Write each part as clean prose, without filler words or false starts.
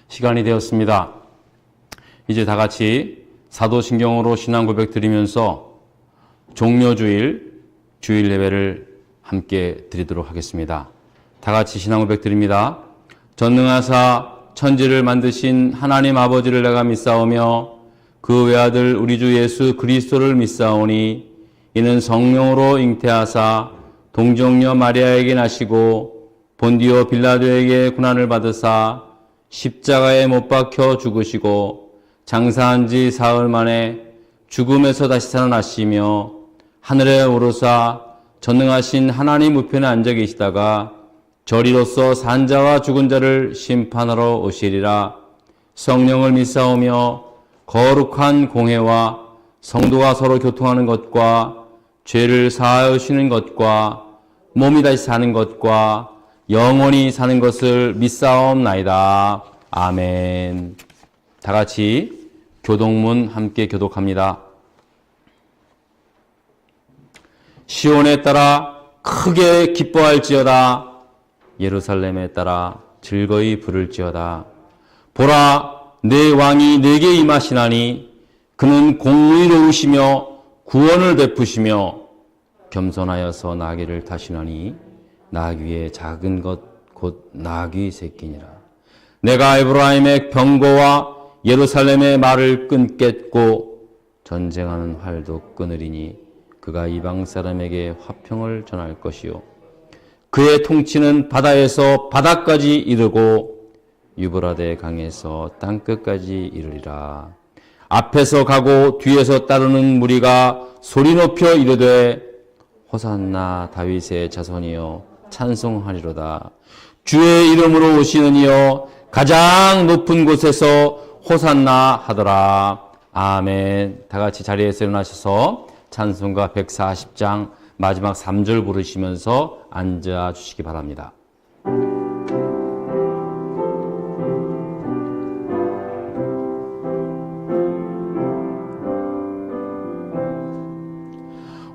시간이 되었습니다. 이제 다 같이 사도신경으로 신앙 고백 드리면서 종료주일 주일 예배를 함께 드리도록 하겠습니다. 다 같이 신앙 고백 드립니다. 전능하사 천지를 만드신 하나님 아버지를 내가 믿사오며 그 외아들 우리 주 예수 그리스도를 믿사오니 이는 성령으로 잉태하사 동정녀 마리아에게 나시고 본디오 빌라도에게 고난을 받으사 십자가에 못 박혀 죽으시고 장사한 지 사흘 만에 죽음에서 다시 살아나시며 하늘에 오르사 전능하신 하나님 우편에 앉아 계시다가 저리로서 산 자와 죽은 자를 심판하러 오시리라. 성령을 믿사오며 거룩한 공회와 성도가 서로 교통하는 것과 죄를 사하여 주시는 것과 몸이 다시 사는 것과 영원히 사는 것을 믿사옵나이다. 아멘. 다 같이 교독문 함께 교독합니다. 시온에 따라 크게 기뻐할지어다. 예루살렘에 따라 즐거이 부를지어다. 보라, 내 왕이 내게 임하시나니 그는 공의로우시며 구원을 베푸시며 겸손하여서 나귀를 타시나니 나귀의 작은 것 곧 나귀 새끼니라. 내가 에브라임의 병거와 예루살렘의 말을 끊겠고 전쟁하는 활도 끊으리니 그가 이방 사람에게 화평을 전할 것이요 그의 통치는 바다에서 바다까지 이르고 유브라데 강에서 땅끝까지 이르리라. 앞에서 가고 뒤에서 따르는 무리가 소리 높여 이르되 호산나 다윗의 자손이여 찬송하리로다. 주의 이름으로 오시는 이여 가장 높은 곳에서 호산나 하더라. 아멘. 다 같이 자리에서 일어나셔서 찬송가 140장 마지막 3절 부르시면서 앉아 주시기 바랍니다.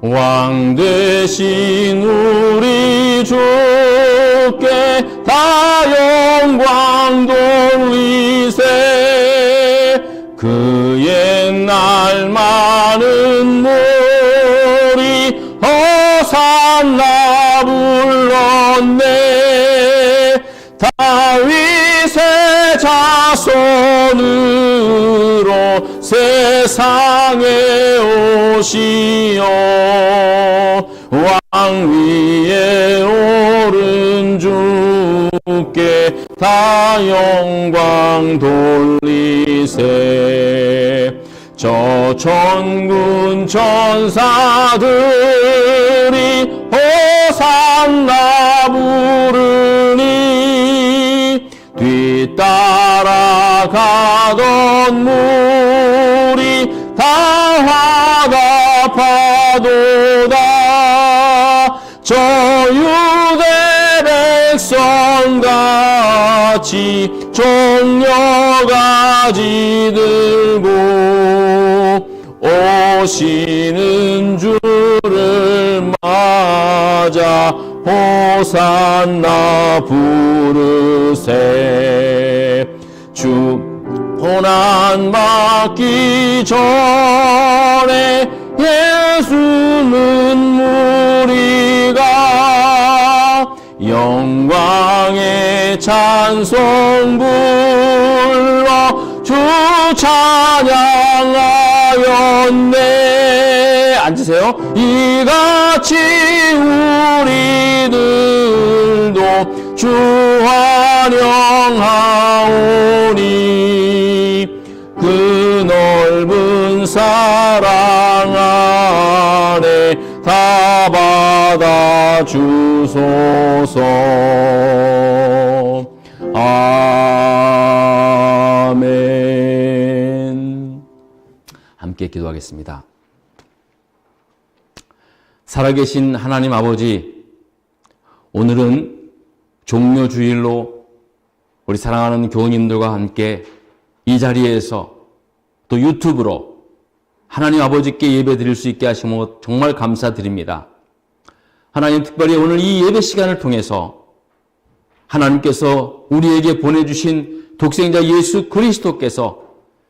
왕 되신 우리 주께 다 영광 돌리세. 그의 날 많은 무리 호산나 불렀네. 다윗의 자손으로 세상에 오시어 왕 위에 오른 주께 다 영광 돌리세. 저 천군 천사들이 호산나 부르니 뒤따라 가던 무리 다 화답하도다. 저 유대 백성같이 종려가지 들고 오시는 주를 맞아 호산나 부르세. 주 고난 받기 전에 예수는 무리가 영광의 찬송 불러 주 찬양하였네. 앉으세요. 이같이 우리들도 주 환영하오니 그 넓은 사랑 안에 다 받아 주소서. 아멘. 함께 기도하겠습니다. 살아계신 하나님 아버지, 오늘은 종료주일로 우리 사랑하는 교우님들과 함께 이 자리에서 또 유튜브로 하나님 아버지께 예배 드릴 수 있게 하시면 정말 감사드립니다. 하나님, 특별히 오늘 이 예배 시간을 통해서 하나님께서 우리에게 보내주신 독생자 예수 그리스도께서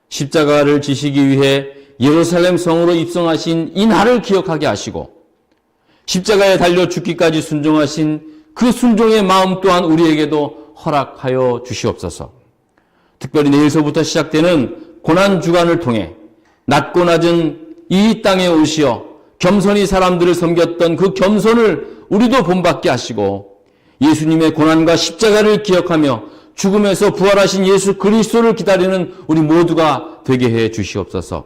십자가를 지시기 위해 예루살렘 성으로 입성하신 이 날을 기억하게 하시고 십자가에 달려 죽기까지 순종하신 그 순종의 마음 또한 우리에게도 허락하여 주시옵소서. 특별히 내일서부터 시작되는 고난주간을 통해 낮고 낮은 이 땅에 오시어 겸손히 사람들을 섬겼던 그 겸손을 우리도 본받게 하시고 예수님의 고난과 십자가를 기억하며 죽음에서 부활하신 예수 그리스도를 기다리는 우리 모두가 되게 해 주시옵소서.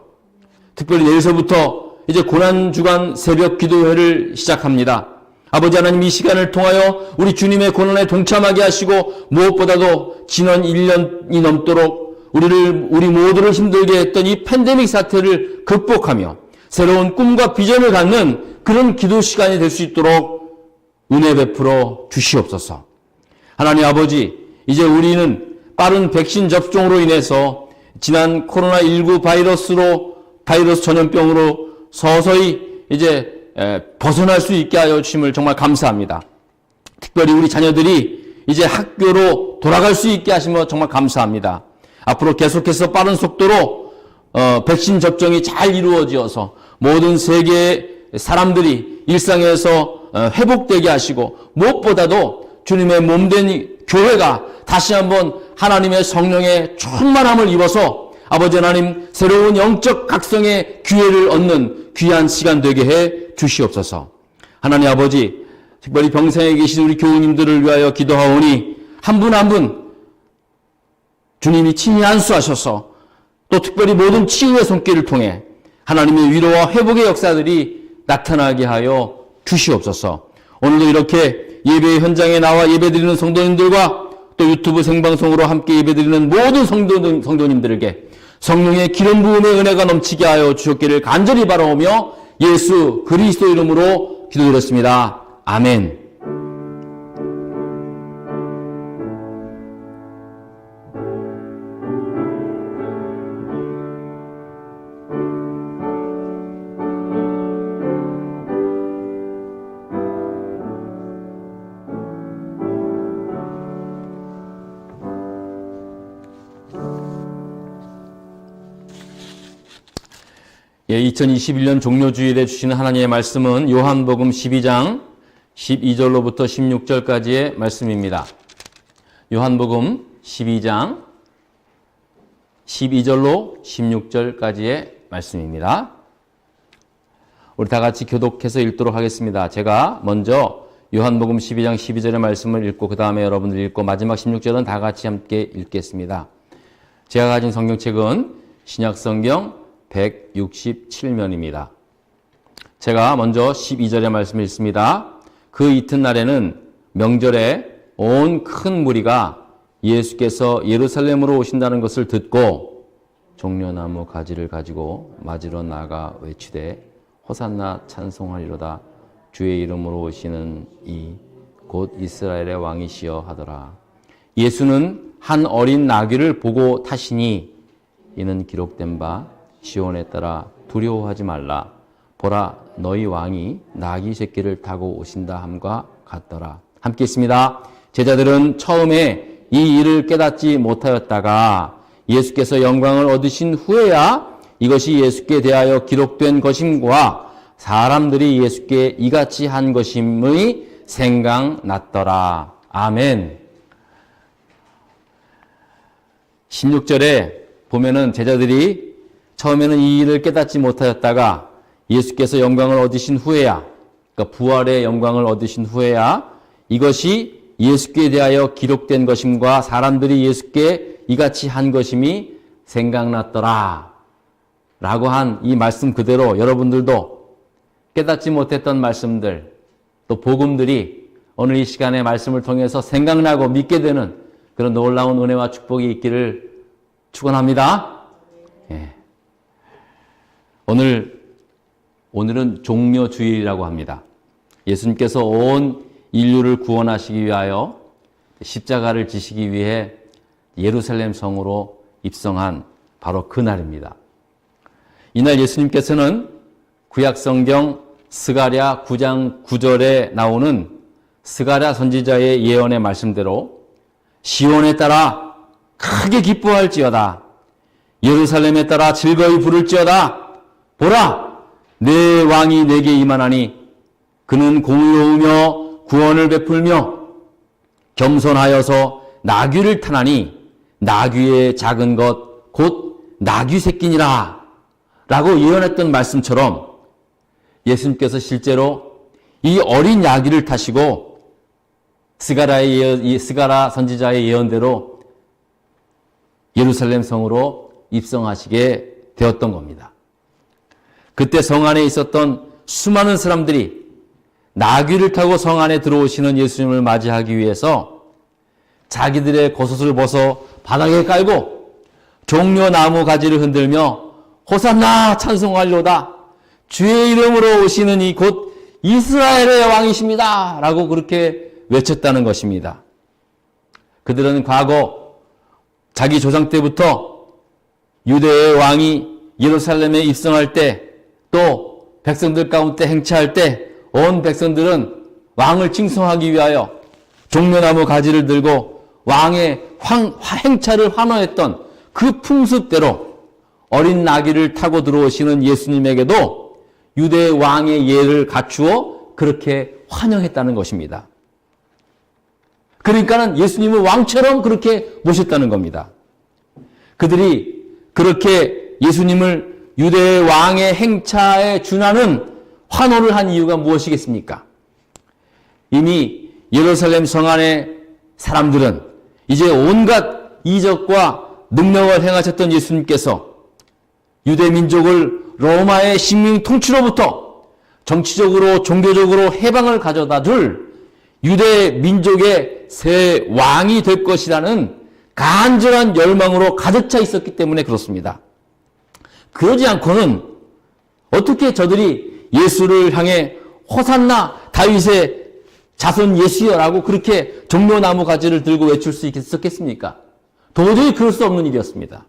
특별히 내일서부터 이제 고난주간 새벽 기도회를 시작합니다. 아버지 하나님, 이 시간을 통하여 우리 주님의 고난에 동참하게 하시고 무엇보다도 지난 1년이 넘도록 우리 모두를 힘들게 했던 이 팬데믹 사태를 극복하며 새로운 꿈과 비전을 갖는 그런 기도 시간이 될 수 있도록 은혜 베풀어 주시옵소서. 하나님 아버지, 이제 우리는 빠른 백신 접종으로 인해서 지난 코로나19 바이러스 전염병으로 서서히 이제 벗어날 수 있게 하여 주심을 정말 감사합니다. 특별히 우리 자녀들이 이제 학교로 돌아갈 수 있게 하시며 정말 감사합니다. 앞으로 계속해서 빠른 속도로 백신 접종이 잘 이루어지어서 모든 세계의 사람들이 일상에서 회복되게 하시고 무엇보다도 주님의 몸된 교회가 다시 한번 하나님의 성령의 충만함을 입어서 아버지 하나님 새로운 영적 각성의 기회를 얻는 귀한 시간 되게 해 주시옵소서. 하나님 아버지, 특별히 병상에 계신 우리 교우님들을 위하여 기도하오니 한 분 한 분 주님이 친히 안수하셔서 또 특별히 모든 치유의 손길을 통해 하나님의 위로와 회복의 역사들이 나타나게 하여 주시옵소서. 오늘도 이렇게 예배 현장에 나와 예배드리는 성도님들과 또 유튜브 생방송으로 함께 예배드리는 모든 성도님들에게 성령의 기름 부음의 은혜가 넘치게 하여 주셨기를 간절히 바라오며 예수 그리스도 이름으로 기도드렸습니다. 아멘. 예, 2021년 종료주일에 주시는 하나님의 말씀은 요한복음 12장 12절로부터 16절까지의 말씀입니다. 요한복음 12장 12절로 16절까지의 말씀입니다. 우리 다 같이 교독해서 읽도록 하겠습니다. 제가 먼저 요한복음 12장 12절의 말씀을 읽고 그 다음에 여러분들 읽고 마지막 16절은 다 같이 함께 읽겠습니다. 제가 가진 성경책은 신약성경 167면입니다. 제가 먼저 12절의 말씀을 읽습니다. 그 이튿날에는 명절에 온 큰 무리가 예수께서 예루살렘으로 오신다는 것을 듣고 종려나무 가지를 가지고 맞으러 나가 외치되 호산나 찬송하리로다. 주의 이름으로 오시는 이 곧 이스라엘의 왕이시여 하더라. 예수는 한 어린 나귀를 보고 타시니 이는 기록된 바 시온에 따라 두려워하지 말라. 보라, 너희 왕이 나귀 새끼를 타고 오신다 함과 같더라. 함께 있습니다. 제자들은 처음에 이 일을 깨닫지 못하였다가 예수께서 영광을 얻으신 후에야 이것이 예수께 대하여 기록된 것임과 사람들이 예수께 이같이 한 것임의 생각났더라. 아멘. 16절에 보면은 제자들이 처음에는 이 일을 깨닫지 못하였다가 예수께서 영광을 얻으신 후에야, 그러니까 부활의 영광을 얻으신 후에야 이것이 예수께 대하여 기록된 것임과 사람들이 예수께 이같이 한 것임이 생각났더라 라고 한 이 말씀 그대로 여러분들도 깨닫지 못했던 말씀들, 또 복음들이 오늘 이 시간의 말씀을 통해서 생각나고 믿게 되는 그런 놀라운 은혜와 축복이 있기를 축원합니다. 예. 오늘은 종료주일이라고 합니다. 예수님께서 온 인류를 구원하시기 위하여 십자가를 지시기 위해 예루살렘 성으로 입성한 바로 그 날입니다. 이날 예수님께서는 구약성경 스가랴 9장 9절에 나오는 스가랴 선지자의 예언의 말씀대로 시온에 따라 크게 기뻐할지어다. 예루살렘에 따라 즐거이 부를지어다. 보라, 내 왕이 내게 임하나니 그는 공의로우며 구원을 베풀며 겸손하여서 나귀를 타나니 나귀의 작은 것 곧 나귀 새끼니라 라고 예언했던 말씀처럼 예수님께서 실제로 이 어린 나귀를 타시고 스가랴 선지자의 예언대로 예루살렘 성으로 입성하시게 되었던 겁니다. 그때 성 안에 있었던 수많은 사람들이 나귀를 타고 성 안에 들어오시는 예수님을 맞이하기 위해서 자기들의 겉옷을 벗어 바닥에 깔고 종려나무 가지를 흔들며 호산나 찬송하려다 주의 이름으로 오시는 이 곧 이스라엘의 왕이십니다 라고 그렇게 외쳤다는 것입니다. 그들은 과거 자기 조상 때부터 유대의 왕이 예루살렘에 입성할 때 또 백성들 가운데 행차할 때 온 백성들은 왕을 칭송하기 위하여 종려나무 가지를 들고 왕의 행차를 환호했던 그 풍습대로 어린 나귀를 타고 들어오시는 예수님에게도 유대 왕의 예를 갖추어 그렇게 환영했다는 것입니다. 그러니까는 예수님을 왕처럼 그렇게 모셨다는 겁니다. 그들이 그렇게 예수님을 유대 왕의 행차에 준하는 환호를 한 이유가 무엇이겠습니까? 이미 예루살렘 성 안의 사람들은 이제 온갖 이적과 능력을 행하셨던 예수님께서 유대 민족을 로마의 식민 통치로부터 정치적으로 종교적으로 해방을 가져다 줄 유대 민족의 새 왕이 될 것이라는 간절한 열망으로 가득 차 있었기 때문에 그렇습니다. 그러지 않고는 어떻게 저들이 예수를 향해 호산나 다윗의 자손 예수여라고 그렇게 종려나무 가지를 들고 외칠 수 있었겠습니까? 도저히 그럴 수 없는 일이었습니다.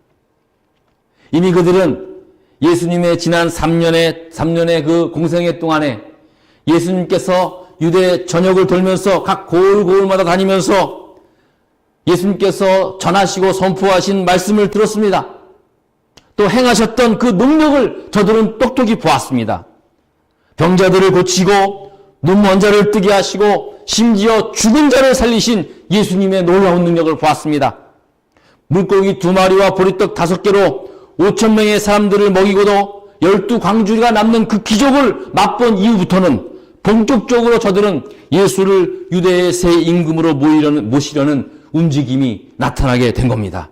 이미 그들은 예수님의 지난 3년의 그 공생애 동안에 예수님께서 유대 전역을 돌면서 각 고을고을마다 다니면서 예수님께서 전하시고 선포하신 말씀을 들었습니다. 또 행하셨던 그 능력을 저들은 똑똑히 보았습니다. 병자들을 고치고 눈먼 자를 뜨게 하시고 심지어 죽은 자를 살리신 예수님의 놀라운 능력을 보았습니다. 물고기 2마리와 보리떡 5개로 5,000명의 사람들을 먹이고도 12광주리가 남는 그 기적을 맛본 이후부터는 본격적으로 저들은 예수를 유대의 새 임금으로 모시려는 움직임이 나타나게 된 겁니다.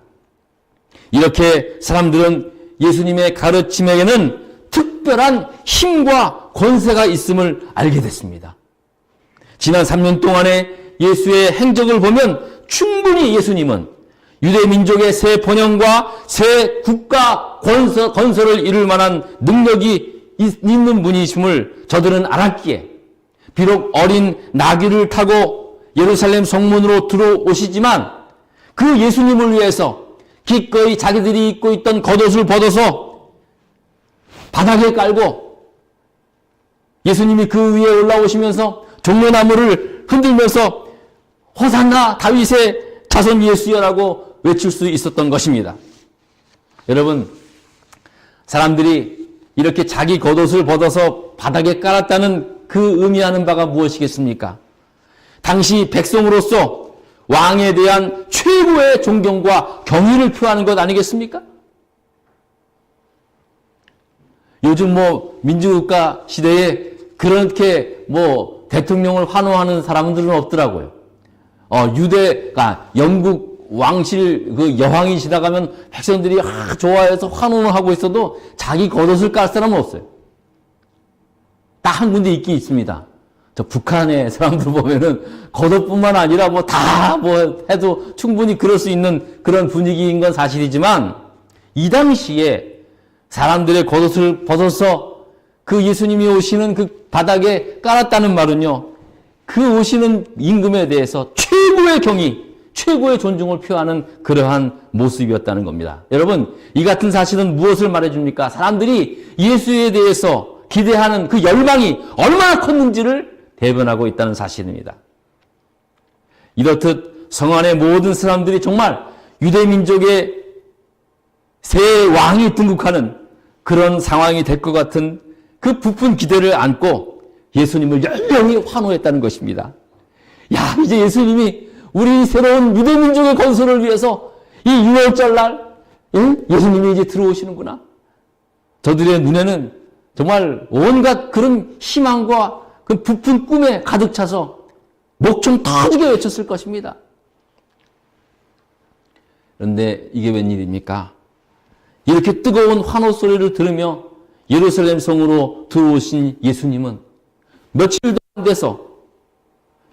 이렇게 사람들은 예수님의 가르침에게는 특별한 힘과 권세가 있음을 알게 됐습니다. 지난 3년 동안의 예수의 행적을 보면 충분히 예수님은 유대 민족의 새 번영과 새 국가 건설을 이룰 만한 능력이 있는 분이심을 저들은 알았기에 비록 어린 나귀를 타고 예루살렘 성문으로 들어오시지만 그 예수님을 위해서 기꺼이 자기들이 입고 있던 겉옷을 벗어서 바닥에 깔고 예수님이 그 위에 올라오시면서 종려나무를 흔들면서 호산나 다윗의 자손 예수여라고 외칠 수 있었던 것입니다. 여러분, 사람들이 이렇게 자기 겉옷을 벗어서 바닥에 깔았다는 그 의미하는 바가 무엇이겠습니까? 당시 백성으로서 왕에 대한 최고의 존경과 경의를 표하는 것 아니겠습니까? 요즘 민주국가 시대에 그렇게 대통령을 환호하는 사람들은 없더라고요. 영국 왕실 그 여왕이 지나가면 백성들이 좋아해서 환호를 하고 있어도 자기 겉옷을 깔 사람은 없어요. 딱 한 군데 있긴 있습니다. 저 북한의 사람들 보면은 겉옷뿐만 아니라 다 해도 충분히 그럴 수 있는 그런 분위기인 건 사실이지만 이 당시에 사람들의 겉옷을 벗어서 그 예수님이 오시는 그 바닥에 깔았다는 말은요, 그 오시는 임금에 대해서 최고의 경의, 최고의 존중을 표하는 그러한 모습이었다는 겁니다. 여러분, 이 같은 사실은 무엇을 말해줍니까? 사람들이 예수에 대해서 기대하는 그 열망이 얼마나 컸는지를 대변하고 있다는 사실입니다. 이렇듯 성 안의 모든 사람들이 정말 유대민족의 새 왕이 등극하는 그런 상황이 될 것 같은 그 부푼 기대를 안고 예수님을 열렬히 환호했다는 것입니다. 야, 이제 예수님이 우리 새로운 유대민족의 건설을 위해서 이 6월절 날 예수님이 이제 들어오시는구나. 저들의 눈에는 정말 온갖 그런 희망과 그 부푼 꿈에 가득 차서 목청 터지게 외쳤을 것입니다. 그런데 이게 웬일입니까? 이렇게 뜨거운 환호 소리를 들으며 예루살렘 성으로 들어오신 예수님은 며칠도 안 돼서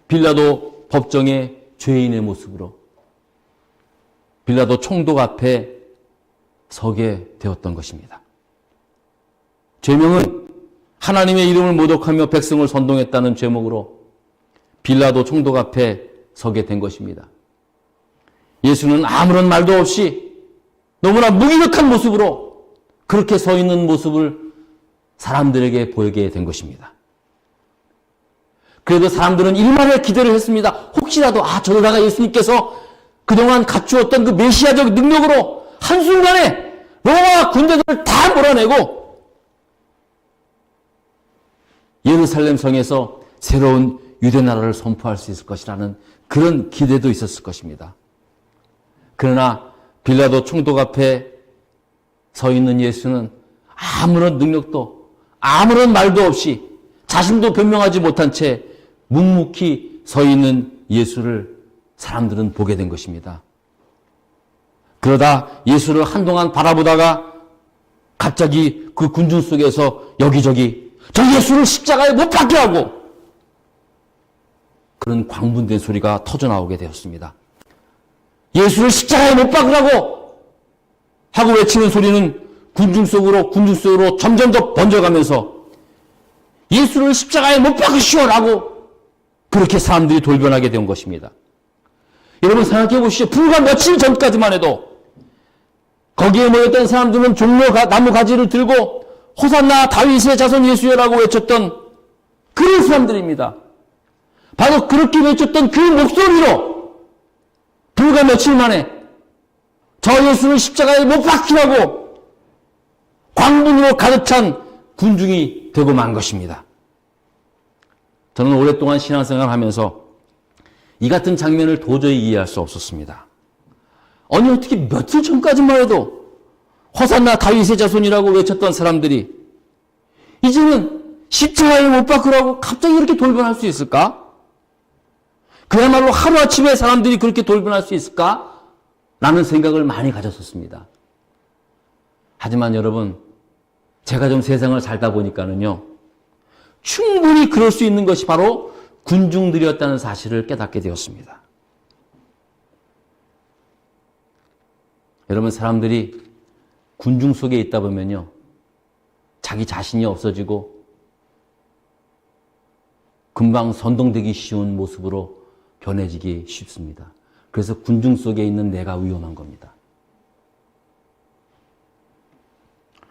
빌라도 법정의 죄인의 모습으로 빌라도 총독 앞에 서게 되었던 것입니다. 죄명은 하나님의 이름을 모독하며 백성을 선동했다는 죄목으로 빌라도 총독 앞에 서게 된 것입니다. 예수는 아무런 말도 없이 너무나 무기력한 모습으로 그렇게 서 있는 모습을 사람들에게 보이게 된 것입니다. 그래도 사람들은 일말의 기대를 했습니다. 혹시라도 저러다가 예수님께서 그동안 갖추었던 그 메시아적 능력으로 한순간에 로마 군대들을 다 몰아내고 예루살렘 성에서 새로운 유대 나라를 선포할 수 있을 것이라는 그런 기대도 있었을 것입니다. 그러나 빌라도 총독 앞에 서 있는 예수는 아무런 능력도 아무런 말도 없이 자신도 변명하지 못한 채 묵묵히 서 있는 예수를 사람들은 보게 된 것입니다. 그러다 예수를 한동안 바라보다가 갑자기 그 군중 속에서 여기저기 저 예수를 십자가에 못 박게 하고 그런 광분된 소리가 터져나오게 되었습니다. 예수를 십자가에 못 박으라고 하고 외치는 소리는 군중 속으로 점점 더 번져가면서 예수를 십자가에 못 박으시오라고 그렇게 사람들이 돌변하게 된 것입니다. 여러분 생각해 보시죠. 불과 며칠 전까지만 해도 거기에 모였던 사람들은 종려 나무 가지를 들고 호산나 다윗의 자손 예수여라고 외쳤던 그런 사람들입니다. 바로 그렇게 외쳤던 그 목소리로 불과 며칠 만에 저 예수를 십자가에 못 박히라고 광분으로 가득 찬 군중이 되고 만 것입니다. 저는 오랫동안 신앙생활을 하면서 이 같은 장면을 도저히 이해할 수 없었습니다. 아니 어떻게 며칠 전까지만 해도 호산나 다윗의 자손이라고 외쳤던 사람들이 이제는 십자가에 못 박으라고 갑자기 이렇게 돌변할 수 있을까? 그야말로 하루아침에 사람들이 그렇게 돌변할 수 있을까? 라는 생각을 많이 가졌었습니다. 하지만 여러분, 제가 좀 세상을 살다 보니까는요, 충분히 그럴 수 있는 것이 바로 군중들이었다는 사실을 깨닫게 되었습니다. 여러분, 사람들이 군중 속에 있다 보면요, 자기 자신이 없어지고 금방 선동되기 쉬운 모습으로 변해지기 쉽습니다. 그래서 군중 속에 있는 내가 위험한 겁니다.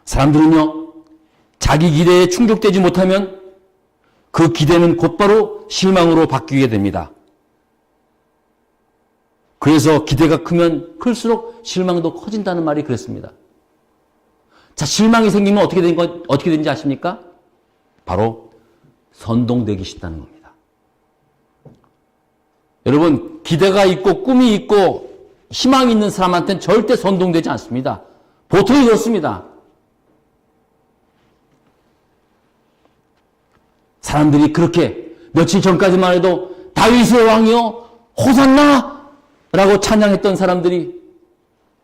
사람들은요, 자기 기대에 충족되지 못하면 그 기대는 곧바로 실망으로 바뀌게 됩니다. 그래서 기대가 크면 클수록 실망도 커진다는 말이 그랬습니다. 자, 실망이 생기면 어떻게 되는지 아십니까? 바로 선동되기 쉽다는 겁니다. 여러분, 기대가 있고 꿈이 있고 희망이 있는 사람한테는 절대 선동되지 않습니다. 보통이 그렇습니다. 사람들이 그렇게 며칠 전까지만 해도 다윗의 왕이여 호산나 라고 찬양했던 사람들이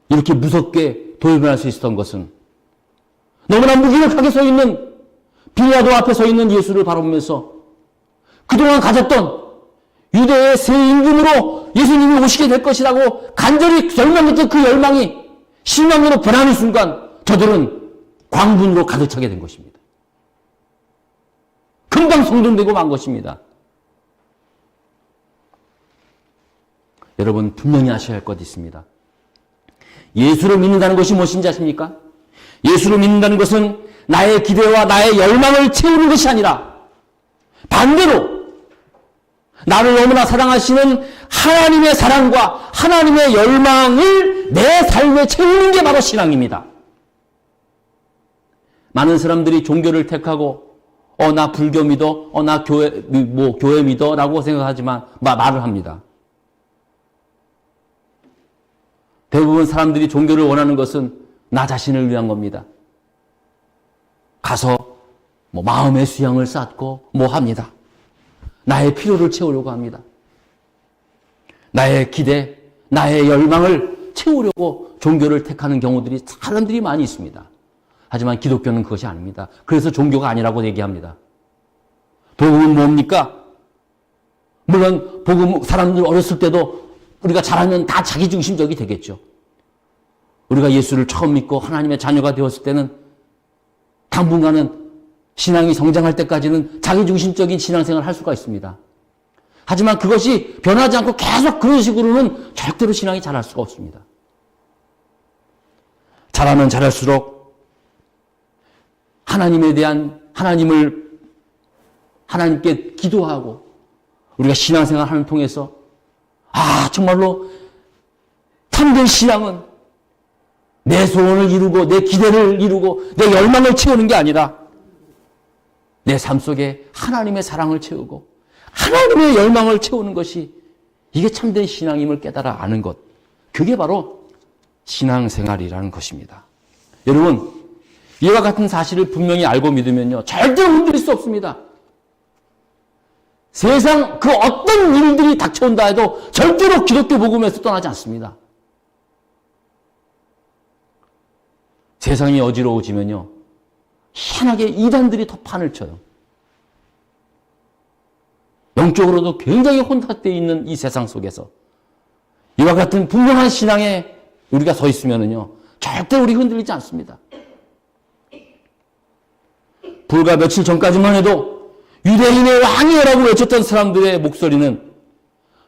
이렇게 무섭게 돌변할 수 있었던 것은 너무나 무기력하게 서 있는 빌라도 앞에 서 있는 예수를 바라보면서 그동안 가졌던 유대의 새 임금으로 예수님이 오시게 될 것이라고 간절히 절망했던 그 열망이 실망으로 변하는 순간 저들은 광분으로 가득 차게 된 것입니다. 금방 성동되고 만 것입니다. 여러분 분명히 아셔야 할 것이 있습니다. 예수를 믿는다는 것이 무엇인지 아십니까? 예수를 믿는다는 것은 나의 기대와 나의 열망을 채우는 것이 아니라 반대로 나를 너무나 사랑하시는 하나님의 사랑과 하나님의 열망을 내 삶에 채우는 게 바로 신앙입니다. 많은 사람들이 종교를 택하고 나 불교 믿어, 나 교회 믿어 라고 생각하지만 말을 합니다. 대부분 사람들이 종교를 원하는 것은 나 자신을 위한 겁니다. 가서 마음의 수양을 쌓고 합니다. 나의 필요를 채우려고 합니다. 나의 기대, 나의 열망을 채우려고 종교를 택하는 경우들이 사람들이 많이 있습니다. 하지만 기독교는 그것이 아닙니다. 그래서 종교가 아니라고 얘기합니다. 복음은 뭡니까? 물론 복음 사람들 어렸을 때도 우리가 잘하면 다 자기중심적이 되겠죠. 우리가 예수를 처음 믿고 하나님의 자녀가 되었을 때는 당분간은 신앙이 성장할 때까지는 자기중심적인 신앙생활을 할 수가 있습니다. 하지만 그것이 변하지 않고 계속 그런 식으로는 절대로 신앙이 자랄 수가 없습니다. 자라면 자랄수록 하나님에 대한 하나님께 기도하고 우리가 신앙생활을 통해서 정말로 참된 신앙은 내 소원을 이루고 내 기대를 이루고 내 열망을 채우는 게 아니라 내 삶 속에 하나님의 사랑을 채우고 하나님의 열망을 채우는 것이 이게 참된 신앙임을 깨달아 아는 것. 그게 바로 신앙생활이라는 것입니다. 여러분, 이와 같은 사실을 분명히 알고 믿으면요, 절대로 흔들릴 수 없습니다. 세상 그 어떤 일들이 닥쳐온다 해도 절대로 기독교 복음에서 떠나지 않습니다. 세상이 어지러워지면요, 희한하게 이단들이 더 판을 쳐요. 영적으로도 굉장히 혼탁되어 있는 이 세상 속에서 이와 같은 분명한 신앙에 우리가 서 있으면요, 절대 우리 흔들리지 않습니다. 불과 며칠 전까지만 해도 유대인의 왕이라고 외쳤던 사람들의 목소리는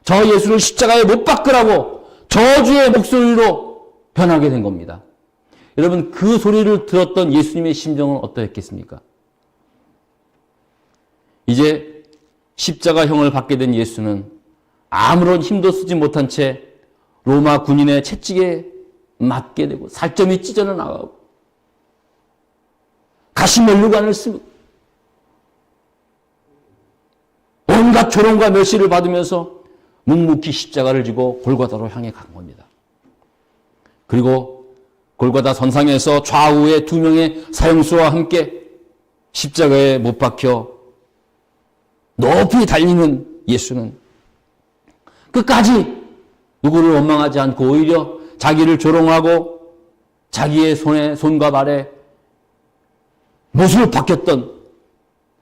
저 예수를 십자가에 못 박으라고 저주의 목소리로 변하게 된 겁니다. 여러분, 그 소리를 들었던 예수님의 심정은 어떠했겠습니까? 이제 십자가형을 받게 된 예수는 아무런 힘도 쓰지 못한 채 로마 군인의 채찍에 맞게 되고 살점이 찢어져 나가고 가시면류관을 쓰고 온갖 조롱과 멸시를 받으면서 묵묵히 십자가를 지고 골고다로 향해 간 겁니다. 그리고 골고다 선상에서 좌우에 2명의 사형수와 함께 십자가에 못 박혀 높이 달리는 예수는 끝까지 누구를 원망하지 않고 오히려 자기를 조롱하고 자기의 손과 발에 못을 박혔던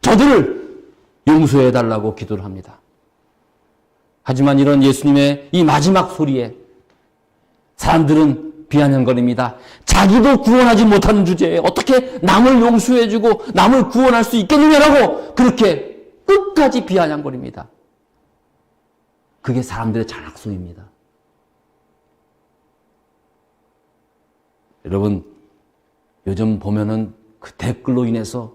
저들을 용서해달라고 기도를 합니다. 하지만 이런 예수님의 이 마지막 소리에 사람들은 비아냥거립니다. 자기도 구원하지 못하는 주제에 어떻게 남을 용서해주고 남을 구원할 수 있겠느냐라고 그렇게 끝까지 비아냥거립니다. 그게 사람들의 잔악소입니다. 여러분, 요즘 보면은 그 댓글로 인해서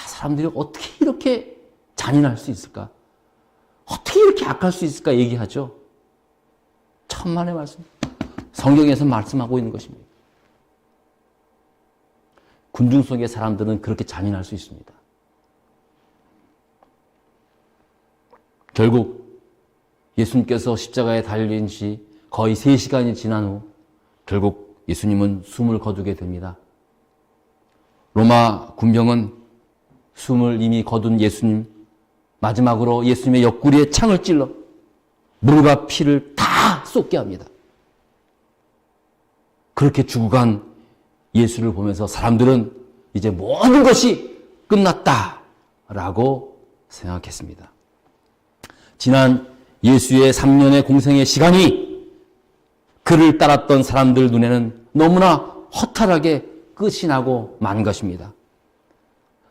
사람들이 어떻게 이렇게 잔인할 수 있을까? 어떻게 이렇게 악할 수 있을까 얘기하죠. 천만의 말씀. 성경에서 말씀하고 있는 것입니다. 군중 속의 사람들은 그렇게 잔인할 수 있습니다. 결국 예수님께서 십자가에 달린 지 거의 3시간이 지난 후 결국 예수님은 숨을 거두게 됩니다. 로마 군병은 숨을 이미 거둔 예수님, 마지막으로 예수님의 옆구리에 창을 찔러 물과 피를 다 쏟게 합니다. 그렇게 죽어간 예수를 보면서 사람들은 이제 모든 것이 끝났다라고 생각했습니다. 지난 예수의 3년의 공생의 시간이 그를 따랐던 사람들 눈에는 너무나 허탈하게 끝이 나고 만 것입니다.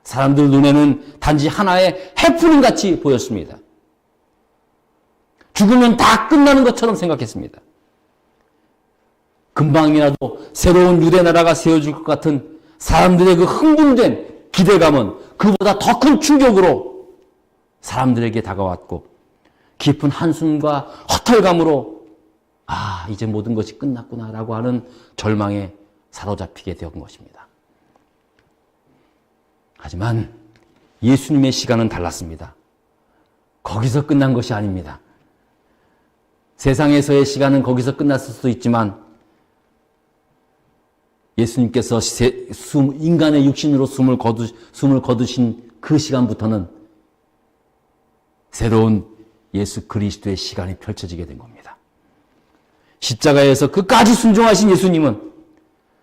사람들 눈에는 단지 하나의 해프닝같이 보였습니다. 죽으면 다 끝나는 것처럼 생각했습니다. 금방이라도 새로운 유대 나라가 세워질 것 같은 사람들의 그 흥분된 기대감은 그보다 더 큰 충격으로 사람들에게 다가왔고, 깊은 한숨과 허탈감으로 이제 모든 것이 끝났구나라고 하는 절망에 사로잡히게 된 것입니다. 하지만 예수님의 시간은 달랐습니다. 거기서 끝난 것이 아닙니다. 세상에서의 시간은 거기서 끝났을 수도 있지만 예수님께서 인간의 육신으로 숨을 거두신 그 시간부터는 새로운 예수 그리스도의 시간이 펼쳐지게 된 겁니다. 십자가에서 끝까지 순종하신 예수님은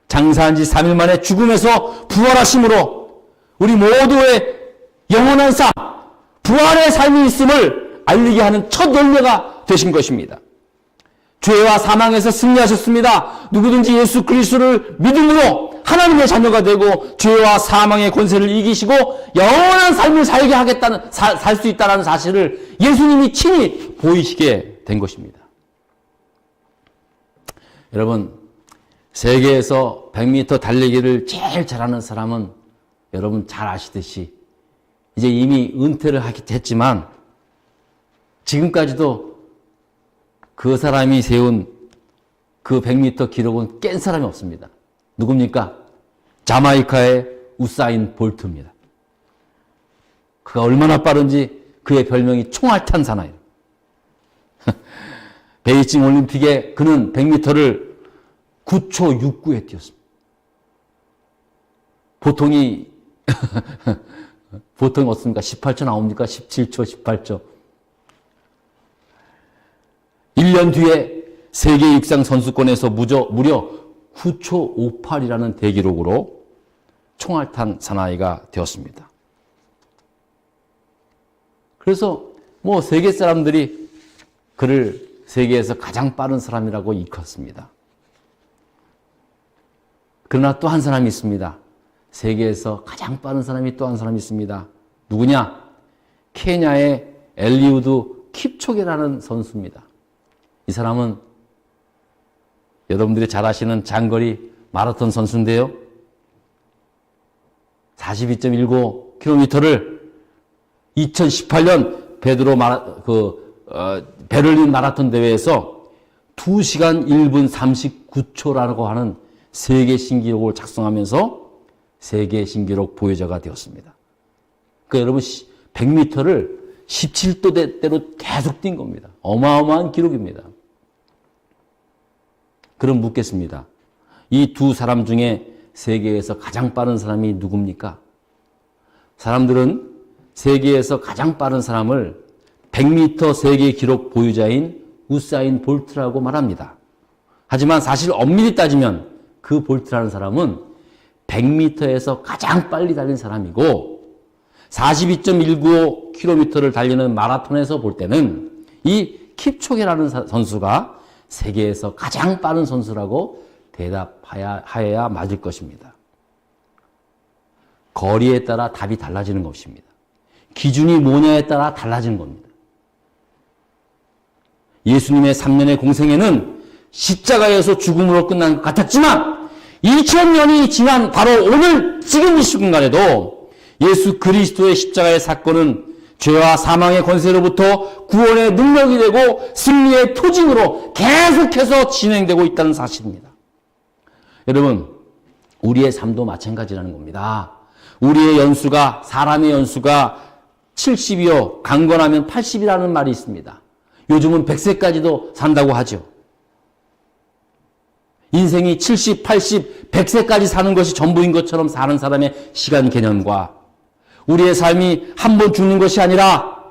장사한 지 3일 만에 죽음에서 부활하심으로 우리 모두의 영원한 삶, 부활의 삶이 있음을 알리게 하는 첫 열매가 되신 것입니다. 죄와 사망에서 승리하셨습니다. 누구든지 예수 그리스도를 믿음으로 하나님의 자녀가 되고 죄와 사망의 권세를 이기시고 영원한 삶을 살게 하겠다는, 살 수 있다는 사실을 예수님이 친히 보이시게 된 것입니다. 여러분, 세계에서 100m 달리기를 제일 잘하는 사람은 여러분 잘 아시듯이 이제 이미 은퇴를 했지만 지금까지도 그 사람이 세운 그 100m 기록은 깬 사람이 없습니다. 누굽니까? 자마이카의 우사인 볼트입니다. 그가 얼마나 빠른지 그의 별명이 총알탄 사나이예요. 베이징 올림픽에 그는 100m를 9초 69에 뛰었습니다. 보통이 어떻습니까? 18초 나옵니까? 17초, 18초. 1년 뒤에 세계 육상 선수권에서 무려 9초 58이라는 대기록으로 총알탄 사나이가 되었습니다. 그래서 세계 사람들이 그를 세계에서 가장 빠른 사람이라고 일컫습니다. 그러나 또 한 사람이 있습니다. 세계에서 가장 빠른 사람이 또 한 사람이 있습니다. 누구냐? 케냐의 엘리우드 킵초게라는 선수입니다. 이 사람은 여러분들이 잘 아시는 장거리 마라톤 선수인데요. 42.19km를 2018년 베를린 마라톤 대회에서 2시간 1분 39초라고 하는 세계 신기록을 작성하면서 세계 신기록 보유자가 되었습니다. 그러니까 여러분 100m를 17도대로 계속 뛴 겁니다. 어마어마한 기록입니다. 그럼 묻겠습니다. 이 두 사람 중에 세계에서 가장 빠른 사람이 누굽니까? 사람들은 세계에서 가장 빠른 사람을 100m 세계 기록 보유자인 우사인 볼트라고 말합니다. 하지만 사실 엄밀히 따지면 그 볼트라는 사람은 100m에서 가장 빨리 달린 사람이고 42.195km를 달리는 마라톤에서 볼 때는 이 킵초게라는 선수가 세계에서 가장 빠른 선수라고 대답하여야 맞을 것입니다. 거리에 따라 답이 달라지는 것입니다. 기준이 뭐냐에 따라 달라지는 겁니다. 예수님의 3년의 공생애는 십자가에서 죽음으로 끝난 것 같았지만 2000년이 지난 바로 오늘 지금 이 순간에도 예수 그리스도의 십자가의 사건은 죄와 사망의 권세로부터 구원의 능력이 되고 승리의 표징으로 계속해서 진행되고 있다는 사실입니다. 여러분, 우리의 삶도 마찬가지라는 겁니다. 우리의 연수가, 사람의 연수가 70이요, 강건하면 80이라는 말이 있습니다. 요즘은 100세까지도 산다고 하죠. 인생이 70, 80, 100세까지 사는 것이 전부인 것처럼 사는 사람의 시간 개념과 우리의 삶이 한 번 죽는 것이 아니라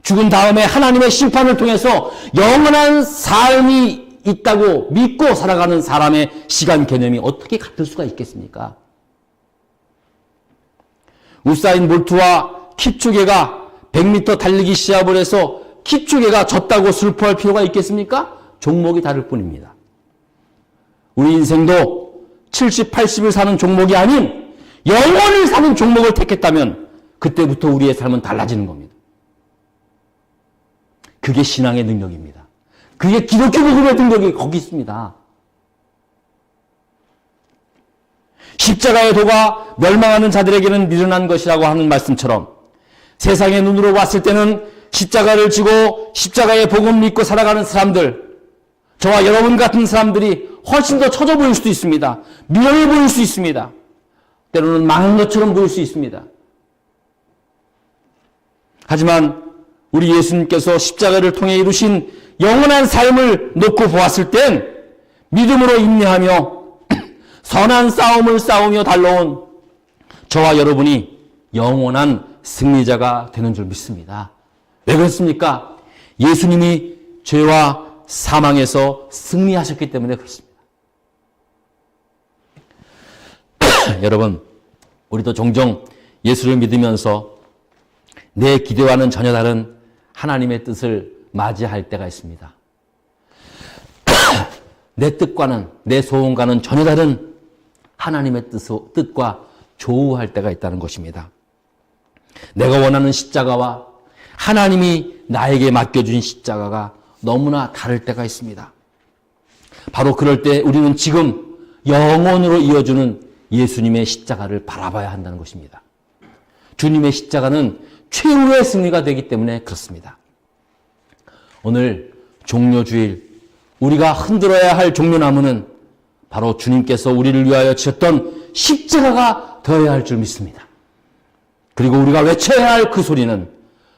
죽은 다음에 하나님의 심판을 통해서 영원한 삶이 있다고 믿고 살아가는 사람의 시간 개념이 어떻게 같을 수가 있겠습니까? 우사인 볼트와 킵초게가 100m 달리기 시합을 해서 킵초게가 졌다고 슬퍼할 필요가 있겠습니까? 종목이 다를 뿐입니다. 우리 인생도 70, 80을 사는 종목이 아닌 영원을 사는 종목을 택했다면 그때부터 우리의 삶은 달라지는 겁니다. 그게 신앙의 능력입니다. 그게 기독교 복음의 능력이 거기 있습니다. 십자가의 도가 멸망하는 자들에게는 미련한 것이라고 하는 말씀처럼 세상의 눈으로 봤을 때는 십자가를 지고 십자가의 복음 믿고 살아가는 사람들, 저와 여러분 같은 사람들이 훨씬 더 처져 보일 수도 있습니다. 미련해 보일 수 있습니다. 때로는 망한 것처럼 보일 수 있습니다. 하지만 우리 예수님께서 십자가를 통해 이루신 영원한 삶을 놓고 보았을 땐 믿음으로 인내하며 선한 싸움을 싸우며 달려온 저와 여러분이 영원한 승리자가 되는 줄 믿습니다. 왜 그렇습니까? 예수님이 죄와 사망에서 승리하셨기 때문에 그렇습니다. 여러분, 우리도 종종 예수를 믿으면서 내 기대와는 전혀 다른 하나님의 뜻을 맞이할 때가 있습니다. 내 뜻과는, 내 소원과는 전혀 다른 하나님의 뜻과 조우할 때가 있다는 것입니다. 내가 원하는 십자가와 하나님이 나에게 맡겨준 십자가가 너무나 다를 때가 있습니다. 바로 그럴 때 우리는 지금 영원으로 이어주는 예수님의 십자가를 바라봐야 한다는 것입니다. 주님의 십자가는 최후의 승리가 되기 때문에 그렇습니다. 오늘 종려주일, 우리가 흔들어야 할 종려나무는 바로 주님께서 우리를 위하여 지었던 십자가가 되어야 할 줄 믿습니다. 그리고 우리가 외쳐야 할 그 소리는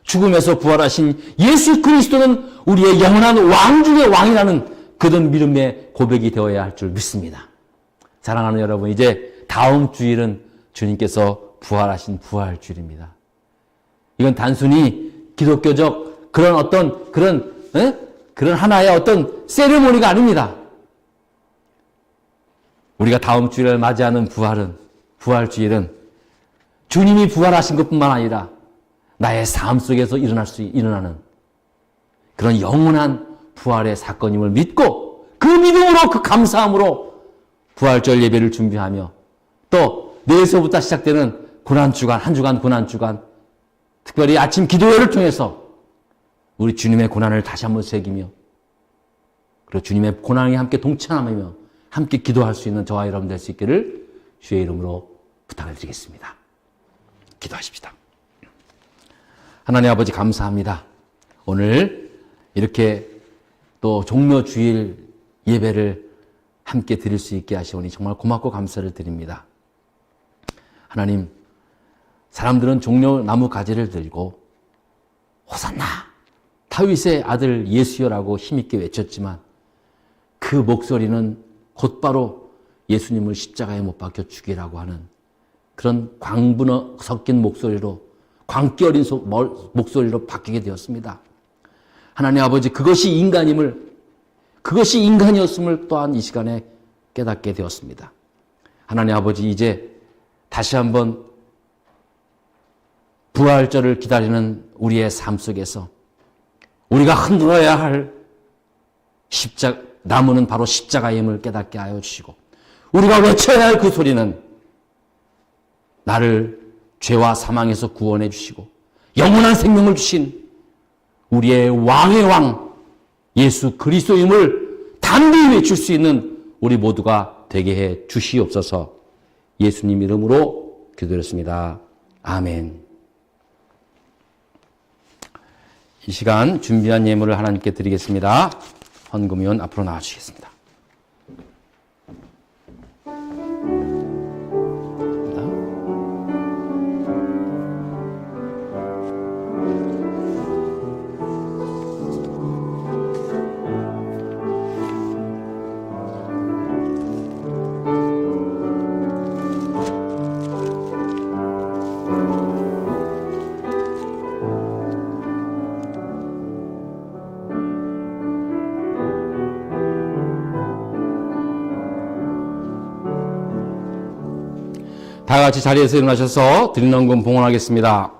죽음에서 부활하신 예수 그리스도는 우리의 영원한 왕 중의 왕이라는 그런 믿음의 고백이 되어야 할 줄 믿습니다. 사랑하는 여러분, 이제 다음 주일은 주님께서 부활하신 부활주일입니다. 이건 단순히 기독교적 그런 하나의 어떤 세리머니가 아닙니다. 우리가 다음 주일을 맞이하는 부활주일은 주님이 부활하신 것뿐만 아니라 나의 삶 속에서 일어나는 그런 영원한 부활의 사건임을 믿고 그 믿음으로, 그 감사함으로 부활절 예배를 준비하며 또 내일서부터 시작되는 고난주간, 한 주간 고난주간, 특별히 아침 기도회를 통해서 우리 주님의 고난을 다시 한번 새기며 그리고 주님의 고난에 함께 동참하며 함께 기도할 수 있는 저와 여러분 될 수 있기를 주의 이름으로 부탁을 드리겠습니다. 기도하십시다. 하나님 아버지, 감사합니다. 오늘 이렇게 또 종려주일 예배를 함께 드릴 수 있게 하시오니 정말 고맙고 감사를 드립니다. 하나님, 사람들은 종려나무 가지를 들고 호산나 다윗의 아들 예수여라고 힘있게 외쳤지만 그 목소리는 곧바로 예수님을 십자가에 못 박혀 죽이라고 하는 그런 광분 섞인 목소리로, 광기 어린 목소리로 바뀌게 되었습니다. 하나님 아버지, 그것이 인간이었음을 또한 이 시간에 깨닫게 되었습니다. 하나님 아버지, 이제 다시 한번 부활절을 기다리는 우리의 삶 속에서 우리가 흔들어야 할 나무는 바로 십자가임을 깨닫게 하여 주시고, 우리가 외쳐야 할 그 소리는 나를 죄와 사망에서 구원해 주시고 영원한 생명을 주신 우리의 왕의 왕 예수 그리스도임을 담대히 외칠 수 있는 우리 모두가 되게 해 주시옵소서. 예수님 이름으로 기도드렸습니다. 아멘. 이 시간 준비한 예물을 하나님께 드리겠습니다. 헌금위원 앞으로 나와주시겠습니다. 다 같이 자리에서 일어나셔서 드리는 헌금 봉헌하겠습니다.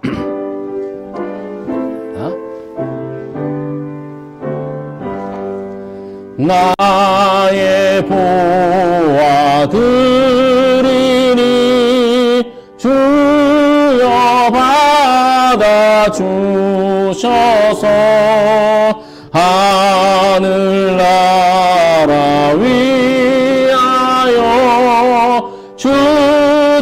나의 보아 드리니 주여 받아 주셔서 하늘나라 위하여 주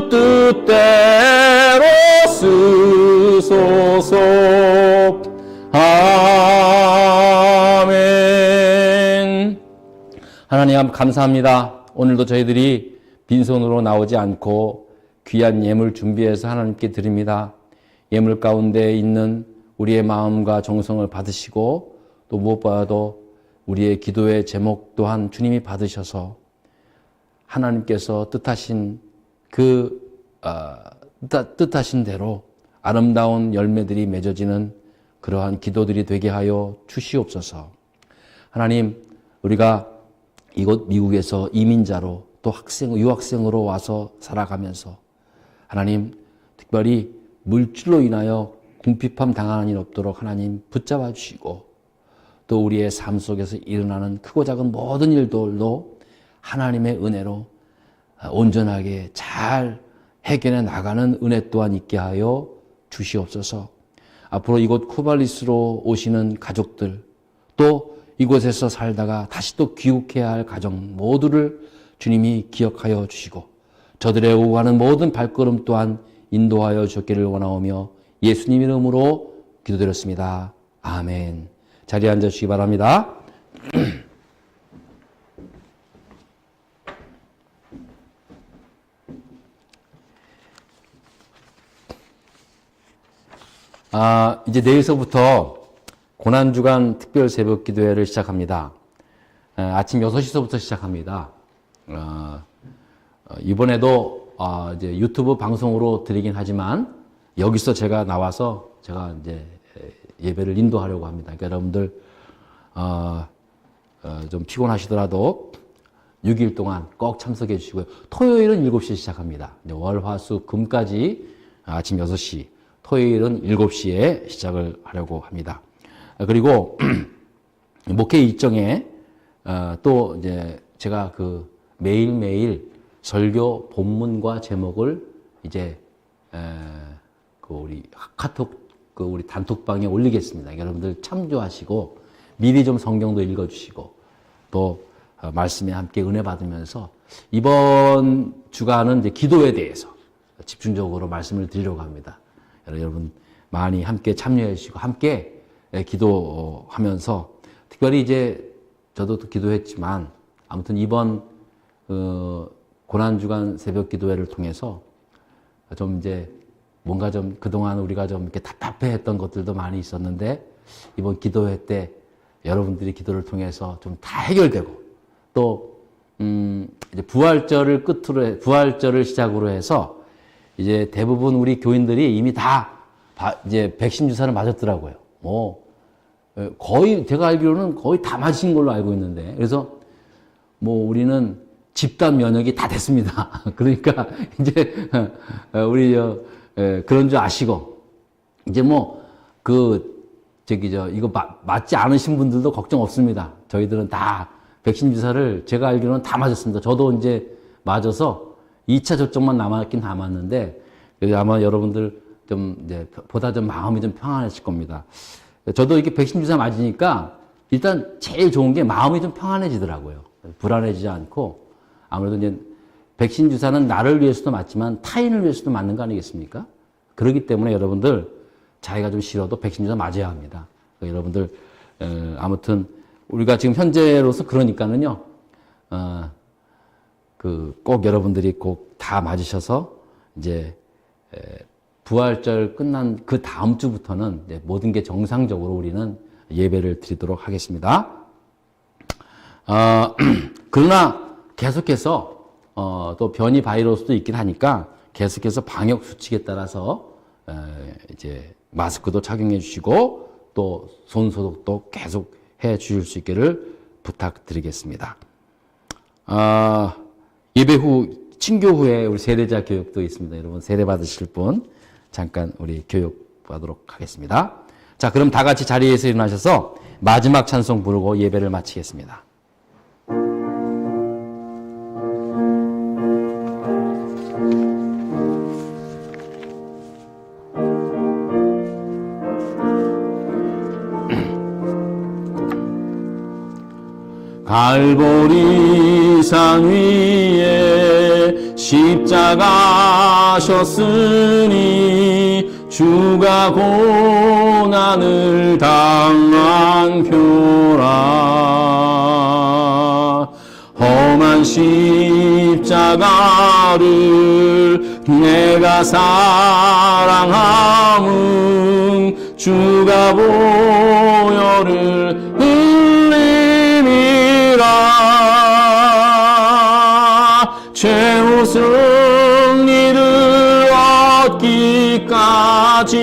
뜻대로 쓰소서. 아멘. 하나님 감사합니다. 오늘도 저희들이 빈손으로 나오지 않고 귀한 예물 준비해서 하나님께 드립니다. 예물 가운데 있는 우리의 마음과 정성을 받으시고 또 무엇보다도 우리의 기도의 제목 또한 주님이 받으셔서 하나님께서 뜻하신 뜻하신 대로 아름다운 열매들이 맺어지는 그러한 기도들이 되게 하여 주시옵소서. 하나님, 우리가 이곳 미국에서 이민자로 또 유학생으로 와서 살아가면서 하나님, 특별히 물질로 인하여 궁핍함 당하는 일 없도록 하나님 붙잡아 주시고 또 우리의 삶 속에서 일어나는 크고 작은 모든 일들도 하나님의 은혜로 온전하게 잘 해결해 나가는 은혜 또한 있게 하여 주시옵소서. 앞으로 이곳 쿠발리스로 오시는 가족들 또 이곳에서 살다가 다시 또 귀국해야 할 가정 모두를 주님이 기억하여 주시고 저들의 오고 가는 모든 발걸음 또한 인도하여 주기를 원하오며 예수님 이름으로 기도드렸습니다. 아멘. 자리에 앉아주시기 바랍니다. 이제 내일서부터 고난주간 특별 새벽 기도회를 시작합니다. 아침 6시서부터 시작합니다. 이번에도 이제 유튜브 방송으로 드리긴 하지만 여기서 제가 나와서 제가 이제 예배를 인도하려고 합니다. 그러니까 여러분들 좀 피곤하시더라도 6일 동안 꼭 참석해 주시고요. 토요일은 7시에 시작합니다. 월, 화, 수, 금까지 아침 6시, 토요일은 7시에 시작을 하려고 합니다. 그리고 목회 일정에 또 이제 제가 그 매일매일 설교 본문과 제목을 이제 그 우리 카톡 그 우리 단톡방에 올리겠습니다. 여러분들 참조하시고 미리 좀 성경도 읽어주시고 또 말씀에 함께 은혜 받으면서 이번 주간은 이제 기도에 대해서 집중적으로 말씀을 드리려고 합니다. 여러분 많이 함께 참여해 주시고 함께 기도하면서 특별히 이제 저도 기도했지만 아무튼 이번 고난주간 새벽 기도회를 통해서 좀 이제 뭔가 좀 그동안 우리가 좀 이렇게 답답해 했던 것들도 많이 있었는데 이번 기도회 때 여러분들이 기도를 통해서 좀 다 해결되고 또 이제 부활절을 시작으로 해서 이제 대부분 우리 교인들이 이미 다 이제 백신 주사를 맞았더라고요. 거의 제가 알기로는 거의 다 맞으신 걸로 알고 있는데 그래서 우리는 집단 면역이 다 됐습니다. 그러니까 이제 우리 그런 줄 아시고 이제 이거 맞지 않으신 분들도 걱정 없습니다. 저희들은 다 백신 주사를 제가 알기로는 다 맞았습니다. 저도 이제 맞아서 2차 접종만 남았긴 남았는데 아마 여러분들 좀 이제 보다 좀 마음이 좀 평안해질 겁니다. 저도 이렇게 백신 주사 맞으니까 일단 제일 좋은 게 마음이 좀 평안해지더라고요. 불안해지지 않고 아무래도 이제 백신 주사는 나를 위해서도 맞지만 타인을 위해서도 맞는 거 아니겠습니까? 그렇기 때문에 여러분들 자기가 좀 싫어도 백신 주사 맞아야 합니다. 여러분들 아무튼 우리가 지금 현재로서 그러니까는요. 꼭 여러분들이 꼭 다 맞으셔서 이제 부활절 끝난 그 다음 주부터는 이제 모든 게 정상적으로 우리는 예배를 드리도록 하겠습니다. 그러나 계속해서 또 변이 바이러스도 있긴 하니까 계속해서 방역 수칙에 따라서 이제 마스크도 착용해 주시고 또 손 소독도 계속 해 주실 수 있기를 부탁드리겠습니다. 예배 후 친교 후에 우리 세례자 교육도 있습니다. 여러분 세례 받으실 분 잠깐 우리 교육 받도록 하겠습니다. 자, 그럼 다 같이 자리에서 일어나셔서 마지막 찬송 부르고 예배를 마치겠습니다. 갈보리 산 위에 십자가셨으니 주가 고난을 당한 표라. 험한 십자가를 내가 사랑함은 주가 보혈을 흘림이라. 최후 승리를 얻기까지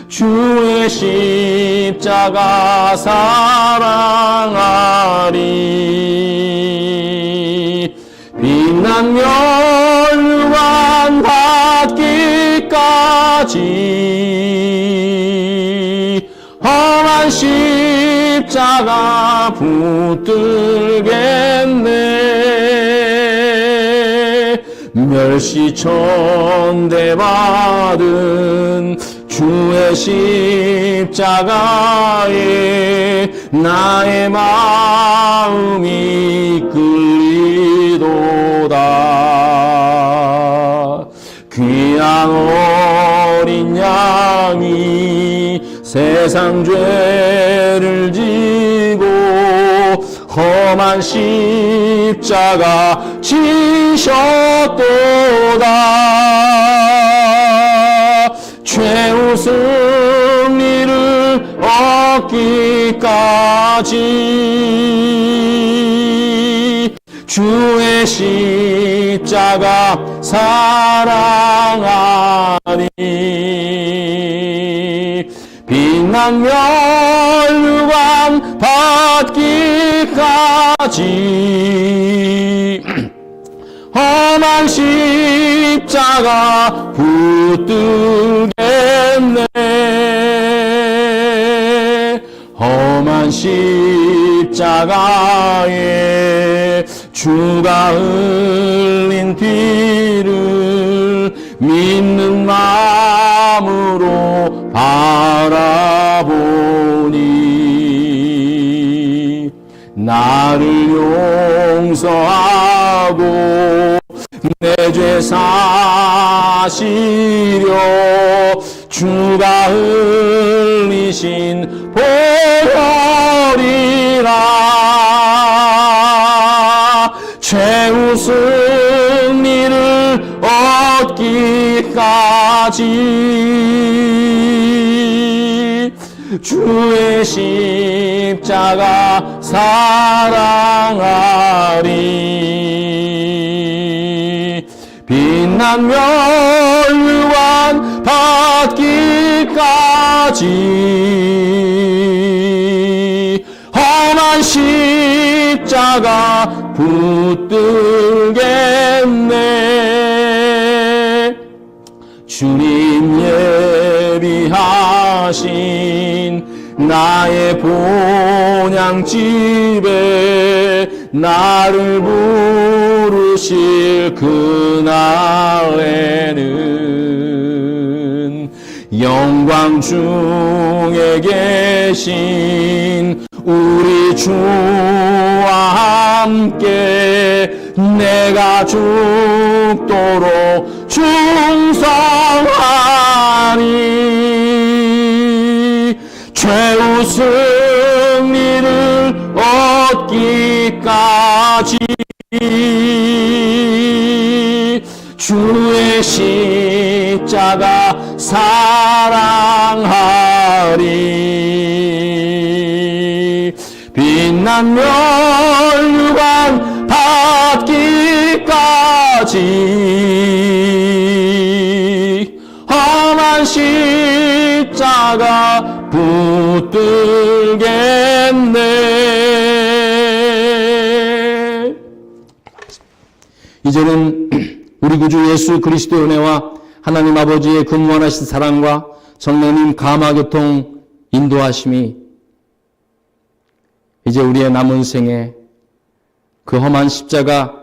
주의 십자가 사랑하리. 빛난 멸류관 받기까지 험한 십자가 붙들겠네. 멸시천대 받은 주의 십자가에 나의 마음이 끌리도다. 귀한 어린 양이 세상 죄를 지고 험한 십자가 지셨도다. 최후 승리를 얻기까지 주의 십자가 사랑하리. 빛난 멸류관 받기까지 험한 십자가 붙들겠네. 험한 십자가에 주가 흘린 피를 믿는 마음으로 바라보니 나를 용서하고 내 죄 사시려 주가 흘리신 보혈이라. 최후 승리를 얻기까지 주의 십자가 사랑하리. 빛난 멸류관 받기까지 험한 십자가 붙들겠네. 주님 예비하신 나의 본향집에 나를 부르실 그날에는 영광 중에 계신 우리 주와 함께 내가 죽도록 충성하리. 최후 승리를 얻기까지 주의 십자가 사랑하리. 빛난 멸류관 받기까지 험한 십자가 붙들겠네. 이제는 우리 구주 예수 그리스도의 은혜와 하나님 아버지의 그 무한하신 사랑과 성령님 감화교통 인도하심이 이제 우리의 남은 생에 그 험한 십자가는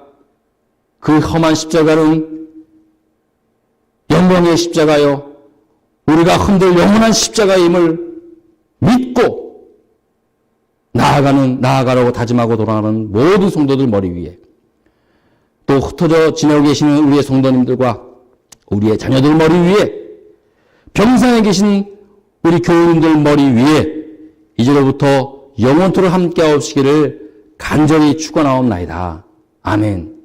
영광의 십자가요, 우리가 흔들 영원한 십자가임을 믿고 나아가라고 다짐하고 돌아가는 모든 성도들 머리 위에, 또 흩어져 지내고 계시는 우리의 성도님들과 우리의 자녀들 머리 위에, 병상에 계신 우리 교우님들 머리 위에 이제로부터 영원토록 함께하옵시기를 간절히 축원하옵나이다. 아멘.